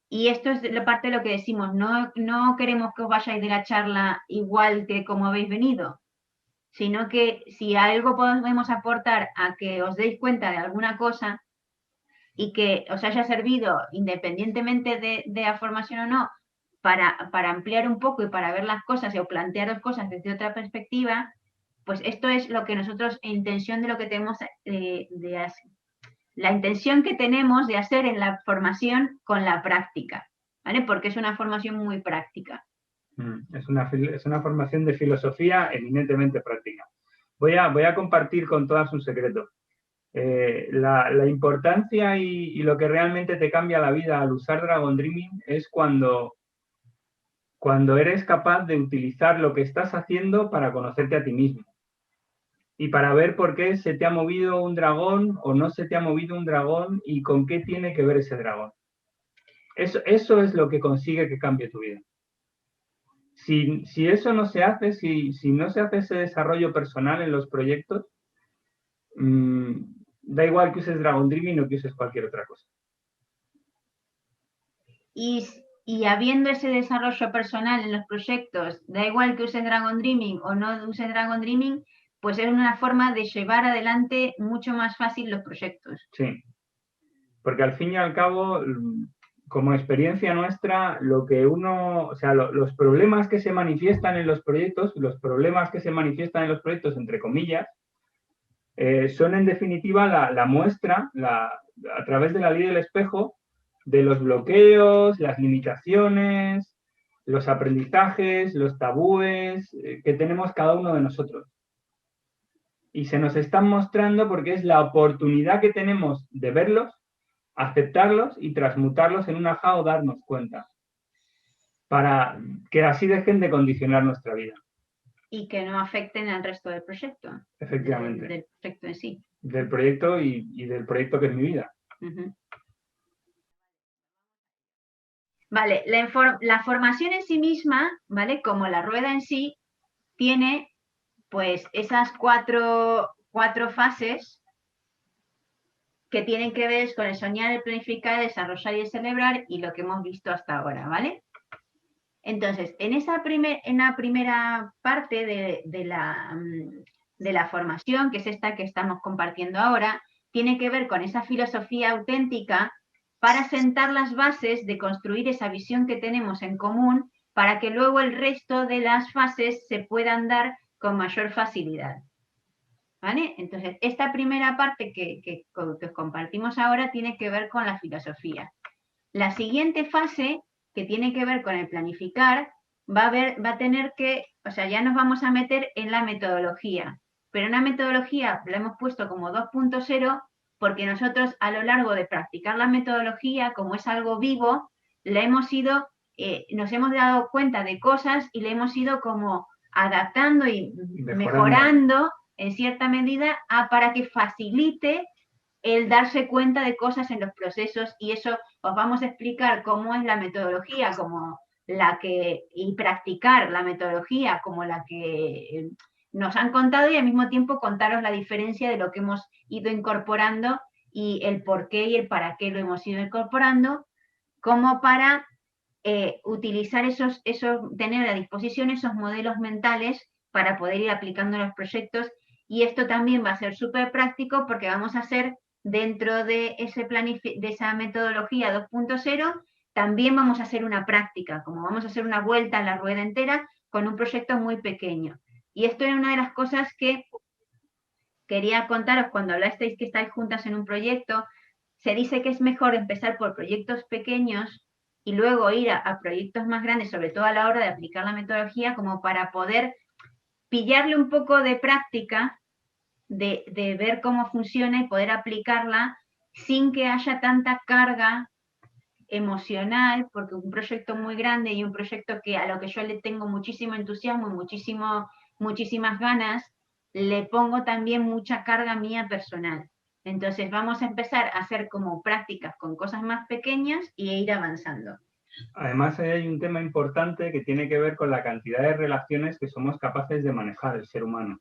Speaker 1: y esto es parte de lo que decimos, no queremos que os vayáis de la charla igual que como habéis venido, sino que si algo podemos aportar a que os deis cuenta de alguna cosa y que os haya servido, independientemente de la formación o no, para ampliar un poco y para ver las cosas o plantearos cosas desde otra perspectiva, pues esto es lo que nosotros, intención de lo que tenemos de hacer, la intención que tenemos de hacer en la formación con la práctica, ¿vale? Porque es una formación muy práctica.
Speaker 2: Es una formación de filosofía eminentemente práctica. Voy a compartir con todas un secreto. La importancia y lo que realmente te cambia la vida al usar Dragon Dreaming es cuando eres capaz de utilizar lo que estás haciendo para conocerte a ti mismo. y para ver por qué se te ha movido un dragón o no se te ha movido un dragón y con qué tiene que ver ese dragón. Eso es lo que consigue que cambie tu vida. Si eso no se hace, si no se hace ese desarrollo personal en los proyectos, da igual que uses Dragon Dreaming o que uses cualquier otra cosa.
Speaker 1: Y habiendo ese desarrollo personal en los proyectos, da igual que uses Dragon Dreaming o no uses Dragon Dreaming, pues es una forma de llevar adelante mucho más fácil los proyectos.
Speaker 2: Sí, porque al fin y al cabo, como experiencia nuestra, lo que uno, o sea, los problemas que se manifiestan en los proyectos, entre comillas, son en definitiva la muestra, a través de la ley del espejo, de los bloqueos, las limitaciones, los aprendizajes, los tabúes que tenemos cada uno de nosotros. Y se nos están mostrando porque es la oportunidad que tenemos de verlos, aceptarlos y transmutarlos en una o darnos cuenta, para que así dejen de condicionar nuestra vida.
Speaker 1: Y que no afecten al resto del proyecto.
Speaker 2: Efectivamente.
Speaker 1: Del proyecto en sí.
Speaker 2: Del proyecto y del proyecto que es mi vida.
Speaker 1: Vale, la formación en sí misma, ¿vale? Como la rueda en sí, tiene pues esas cuatro fases que tienen que ver con el soñar, el planificar, el desarrollar y el celebrar y lo que hemos visto hasta ahora, ¿vale? Entonces, en la primera parte de la formación, que es esta que estamos compartiendo ahora, tiene que ver con esa filosofía auténtica para sentar las bases de construir esa visión que tenemos en común para que luego el resto de las fases se puedan dar con mayor facilidad. ¿Vale? Entonces, esta primera parte que compartimos ahora tiene que ver con la filosofía. La siguiente fase, que tiene que ver con el planificar, va a tener que, o sea, ya nos vamos a meter en la metodología, pero una metodología la hemos puesto como 2.0 porque nosotros a lo largo de practicar la metodología, como es algo vivo, nos hemos dado cuenta de cosas y le hemos ido como adaptando y mejorando en cierta medida para que facilite el darse cuenta de cosas en los procesos, y eso os vamos a explicar cómo es la metodología, y practicar la metodología como la que nos han contado, y al mismo tiempo contaros la diferencia de lo que hemos ido incorporando y el por qué y el para qué lo hemos ido incorporando, como para utilizar tener a disposición esos modelos mentales para poder ir aplicando los proyectos. Y esto también va a ser súper práctico porque vamos a hacer dentro de esa metodología 2.0, también vamos a hacer una práctica, como vamos a hacer una vuelta a la rueda entera con un proyecto muy pequeño. Y esto era una de las cosas que quería contaros cuando hablasteis que estáis juntas en un proyecto. Se dice que es mejor empezar por proyectos pequeños y luego ir a proyectos más grandes, sobre todo a la hora de aplicar la metodología, como para poder pillarle un poco de práctica, de ver cómo funciona y poder aplicarla sin que haya tanta carga emocional, porque un proyecto muy grande y un proyecto a lo que yo le tengo muchísimo entusiasmo y muchísimas ganas, le pongo también mucha carga mía personal. Entonces vamos a empezar a hacer como prácticas con cosas más pequeñas y ir avanzando.
Speaker 2: Además, hay un tema importante que tiene que ver con la cantidad de relaciones que somos capaces de manejar el ser humano.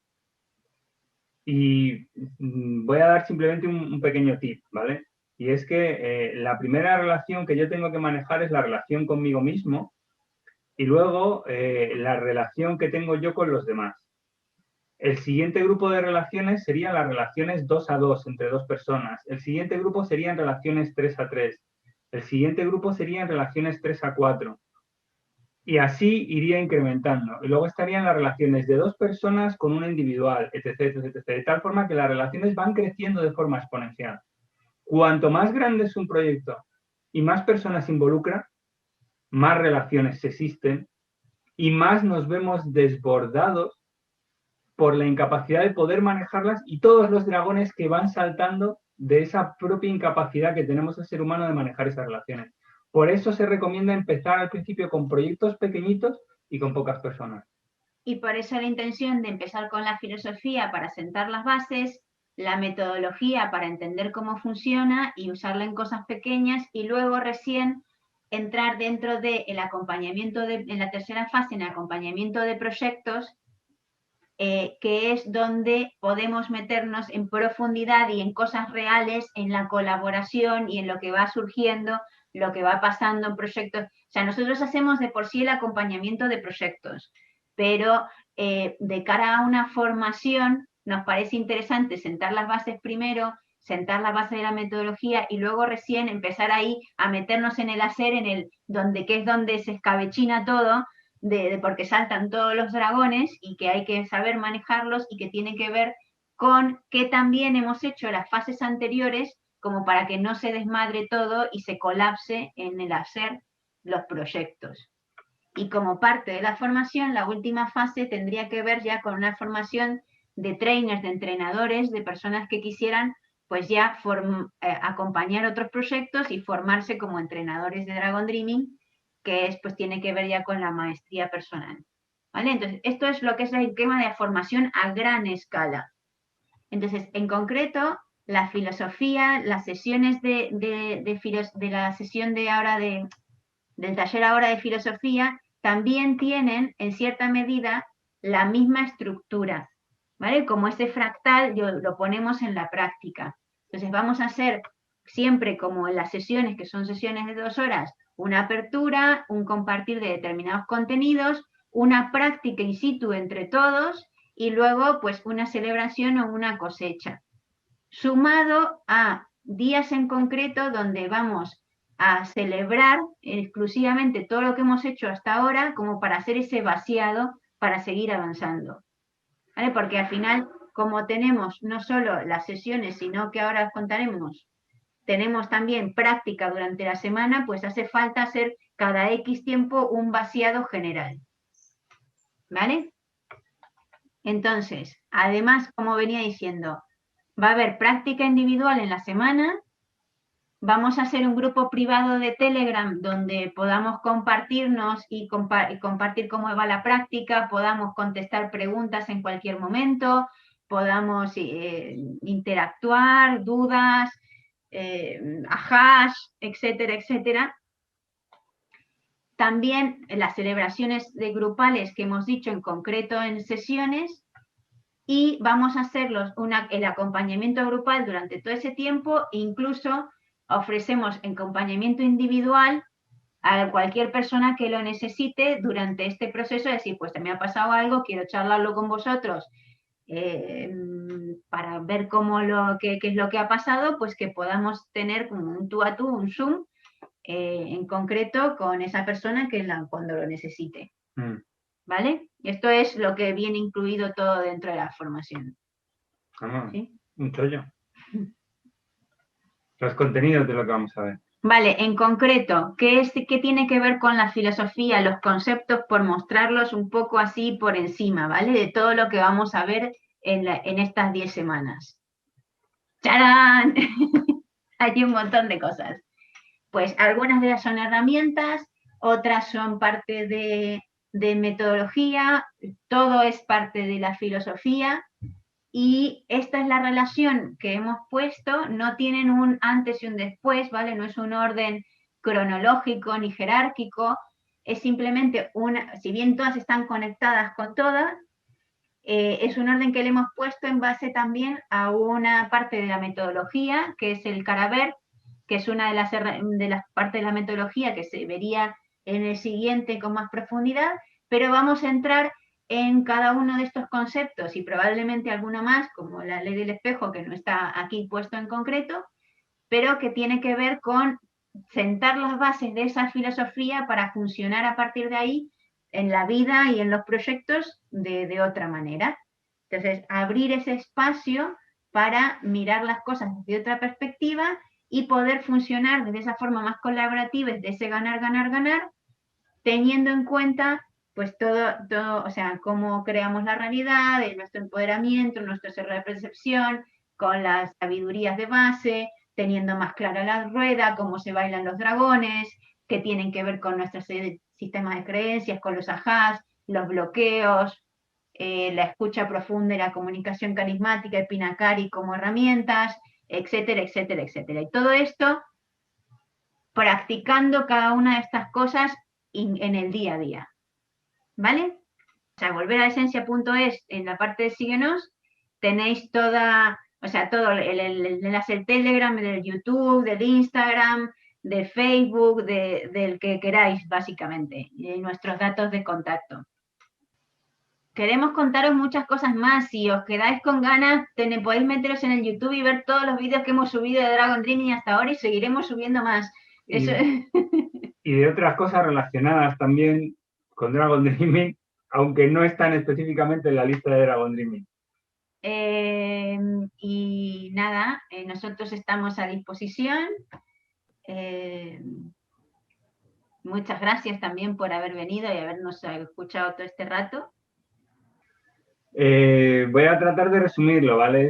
Speaker 2: Y voy a dar simplemente un pequeño tip, ¿vale? Y es que la primera relación que yo tengo que manejar es la relación conmigo mismo, y luego la relación que tengo yo con los demás. El siguiente grupo de relaciones serían las relaciones 2 a 2 entre dos personas. El siguiente grupo serían relaciones 3 a 3. El siguiente grupo serían relaciones 3 a 4. Y así iría incrementando. Y luego estarían las relaciones de dos personas con una individual, etc, etc, etc. De tal forma que las relaciones van creciendo de forma exponencial. Cuanto más grande es un proyecto y más personas involucra, más relaciones existen y más nos vemos desbordados por la incapacidad de poder manejarlas y todos los dragones que van saltando de esa propia incapacidad que tenemos el ser humano de manejar esas relaciones. Por eso se recomienda empezar al principio con proyectos pequeñitos y con pocas personas.
Speaker 1: y por eso la intención de empezar con la filosofía para sentar las bases, la metodología para entender cómo funciona y usarla en cosas pequeñas, y luego recién entrar dentro del acompañamiento, en la tercera fase, en el acompañamiento de proyectos, que es donde podemos meternos en profundidad y en cosas reales, en la colaboración y en lo que va surgiendo, lo que va pasando en proyectos. O sea, nosotros hacemos de por sí el acompañamiento de proyectos, pero de cara a una formación nos parece interesante sentar las bases primero, sentar la base de la metodología y luego recién empezar ahí a meternos en el hacer, en el donde, que es donde se escabechina todo, porque saltan todos los dragones y que hay que saber manejarlos, y que tiene que ver con que también hemos hecho las fases anteriores como para que no se desmadre todo y se colapse en el hacer los proyectos. Y como parte de la formación, la última fase tendría que ver ya con una formación de trainers, de entrenadores, de personas que quisieran pues ya acompañar otros proyectos y formarse como entrenadores de Dragon Dreaming, que es, pues tiene que ver ya con la maestría personal. ¿Vale? Entonces, esto es lo que es el esquema de formación a gran escala. Entonces, en concreto, la filosofía, las sesiones de la sesión de ahora del taller ahora de filosofía, también tienen, en cierta medida, la misma estructura, ¿vale? Como ese fractal lo ponemos en la práctica. Entonces vamos a hacer siempre, como en las sesiones, que son sesiones de 2 horas, una apertura, un compartir de determinados contenidos, una práctica in situ entre todos, y luego pues una celebración o una cosecha, sumado a días en concreto donde vamos a celebrar exclusivamente todo lo que hemos hecho hasta ahora, como para hacer ese vaciado para seguir avanzando. ¿Vale? Porque al final, como tenemos no solo las sesiones, sino que ahora os contaremos, tenemos también práctica durante la semana, pues hace falta hacer cada X tiempo un vaciado general. ¿Vale? Entonces, además, como venía diciendo, va a haber práctica individual en la semana. Vamos a hacer un grupo privado de Telegram donde podamos compartirnos y compartir cómo va la práctica, podamos contestar preguntas en cualquier momento, podamos interactuar, dudas, ajás, etcétera, etcétera. También las celebraciones de grupales que hemos dicho en concreto en sesiones, y vamos a hacer el acompañamiento grupal durante todo ese tiempo. Incluso ofrecemos acompañamiento individual a cualquier persona que lo necesite durante este proceso, es decir, pues me ha pasado algo, quiero charlarlo con vosotros para ver qué es lo que ha pasado, pues que podamos tener un tú a tú, un Zoom en concreto con esa persona cuando lo necesite. ¿Vale? Esto es lo que viene incluido todo dentro de la formación.
Speaker 2: ¿Sí? Un chollo. Los contenidos de lo que vamos a ver.
Speaker 1: Vale, en concreto, ¿qué tiene que ver con la filosofía, los conceptos, por mostrarlos un poco así por encima, ¿vale? De todo lo que vamos a ver en estas 10 semanas. ¡Charán! Hay un montón de cosas. Pues algunas de ellas son herramientas, otras son parte de metodología, todo es parte de la filosofía. Y esta es la relación que hemos puesto, no tienen un antes y un después, ¿vale? No es un orden cronológico ni jerárquico, es simplemente si bien todas están conectadas con todas, es un orden que le hemos puesto en base también a una parte de la metodología, que es el Caraver, que es una de las partes de la metodología que se vería en el siguiente con más profundidad, pero vamos a entrar en cada uno de estos conceptos y probablemente alguno más, como la ley del espejo, que no está aquí puesto en concreto, pero que tiene que ver con sentar las bases de esa filosofía para funcionar a partir de ahí en la vida y en los proyectos de otra manera. Entonces, abrir ese espacio para mirar las cosas desde otra perspectiva y poder funcionar de esa forma más colaborativa, de ese ganar, ganar, ganar, teniendo en cuenta pues todo, o sea, cómo creamos la realidad, nuestro empoderamiento, nuestro cerro de percepción, con las sabidurías de base, teniendo más clara la rueda, cómo se bailan los dragones, que tienen que ver con nuestro sistema de creencias, con los ajás, los bloqueos, la escucha profunda y la comunicación carismática, el Pinacari como herramientas, etcétera, etcétera, etcétera. Y todo esto practicando cada una de estas cosas en el día a día. ¿Vale? O sea, volver a esencia.es en la parte de síguenos, tenéis toda, o sea, todo el enlace del Telegram, del YouTube, del Instagram, del Facebook, del que queráis, básicamente, y nuestros datos de contacto. Queremos contaros muchas cosas más. Si os quedáis con ganas, podéis meteros en el YouTube y ver todos los vídeos que hemos subido de Dragon Dreaming hasta ahora y seguiremos subiendo más. Eso...
Speaker 2: Y de otras cosas relacionadas también con Dragon Dreaming, aunque no están específicamente en la lista de Dragon Dreaming.
Speaker 1: Y nada, nosotros estamos a disposición. Muchas gracias también por haber venido y habernos escuchado todo este rato.
Speaker 2: Voy a tratar de resumirlo, ¿vale?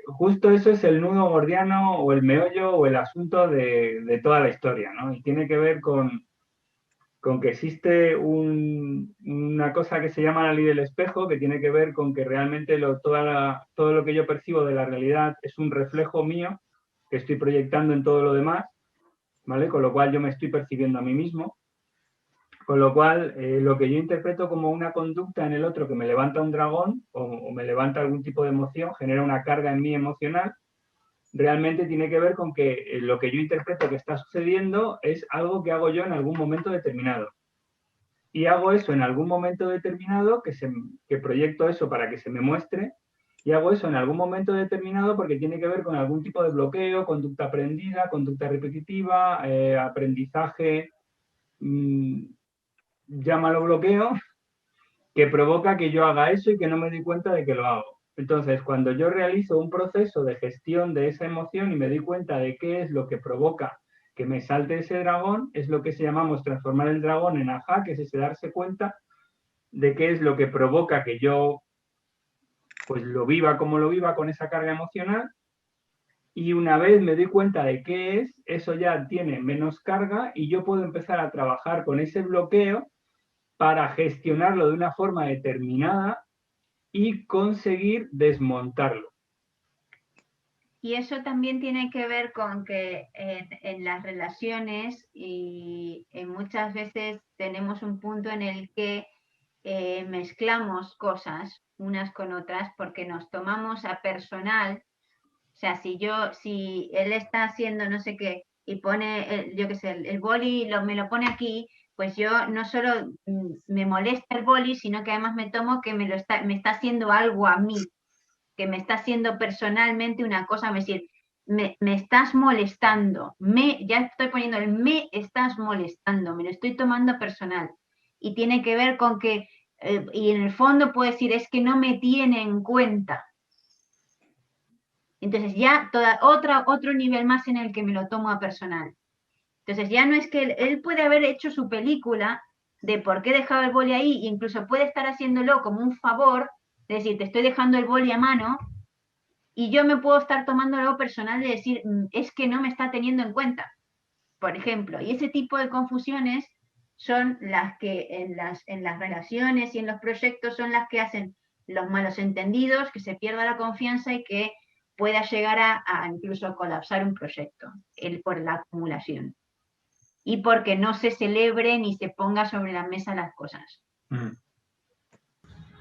Speaker 2: Justo eso es el nudo gordiano o el meollo o el asunto de toda la historia, ¿no? Y tiene que ver con que existe una cosa que se llama la ley del espejo, que tiene que ver con que realmente todo lo que yo percibo de la realidad es un reflejo mío que estoy proyectando en todo lo demás, ¿vale? Con lo cual yo me estoy percibiendo a mí mismo. Con lo cual, lo que yo interpreto como una conducta en el otro que me levanta un dragón o me levanta algún tipo de emoción, genera una carga en mí emocional, realmente tiene que ver con que lo que yo interpreto que está sucediendo es algo que hago yo en algún momento determinado. Y hago eso en algún momento determinado, que proyecto eso para que se me muestre, y hago eso en algún momento determinado porque tiene que ver con algún tipo de bloqueo, conducta aprendida, conducta repetitiva, aprendizaje, llámalo bloqueo, que provoca que yo haga eso y que no me doy cuenta de que lo hago. Entonces, cuando yo realizo un proceso de gestión de esa emoción y me doy cuenta de qué es lo que provoca que me salte ese dragón, es lo que se llamamos transformar el dragón en ajá, que es ese darse cuenta de qué es lo que provoca que yo pues lo viva como lo viva con esa carga emocional. Y una vez me doy cuenta de qué es, eso ya tiene menos carga y yo puedo empezar a trabajar con ese bloqueo para gestionarlo de una forma determinada y conseguir desmontarlo.
Speaker 1: Y eso también tiene que ver con que en las relaciones y muchas veces tenemos un punto en el que mezclamos cosas unas con otras porque nos tomamos a personal. O sea, si él está haciendo no sé qué y pone, yo qué sé, el boli me lo pone aquí, pues yo no solo me molesta el boli, sino que además me tomo que me está haciendo algo a mí, que me está haciendo personalmente una cosa, es decir, me estás molestando, ya estoy poniendo me estás molestando, me lo estoy tomando personal. Y tiene que ver con que, y en el fondo puedo decir, es que no me tiene en cuenta. Entonces ya otro nivel más en el que me lo tomo a personal. Entonces ya no es que él puede haber hecho su película de por qué he dejado el boli ahí, e incluso puede estar haciéndolo como un favor, es decir, te estoy dejando el boli a mano, y yo me puedo estar tomando algo personal de decir, es que no me está teniendo en cuenta, por ejemplo. Y ese tipo de confusiones son las que en las relaciones y en los proyectos son las que hacen los malos entendidos, que se pierda la confianza y que pueda llegar a incluso colapsar un proyecto por la acumulación. Y porque no se celebre ni se ponga sobre la mesa las cosas.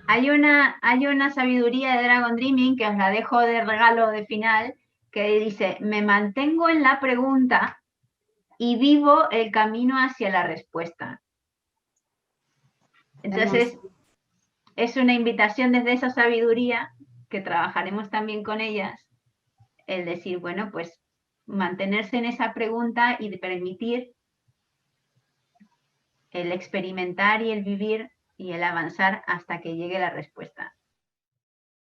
Speaker 1: Hay una sabiduría de Dragon Dreaming que os la dejo de regalo de final, que dice, me mantengo en la pregunta y vivo el camino hacia la respuesta. Entonces, es una invitación desde esa sabiduría, que trabajaremos también con ellas, el decir, bueno, pues mantenerse en esa pregunta y de permitir el experimentar y el vivir y el avanzar hasta que llegue la respuesta.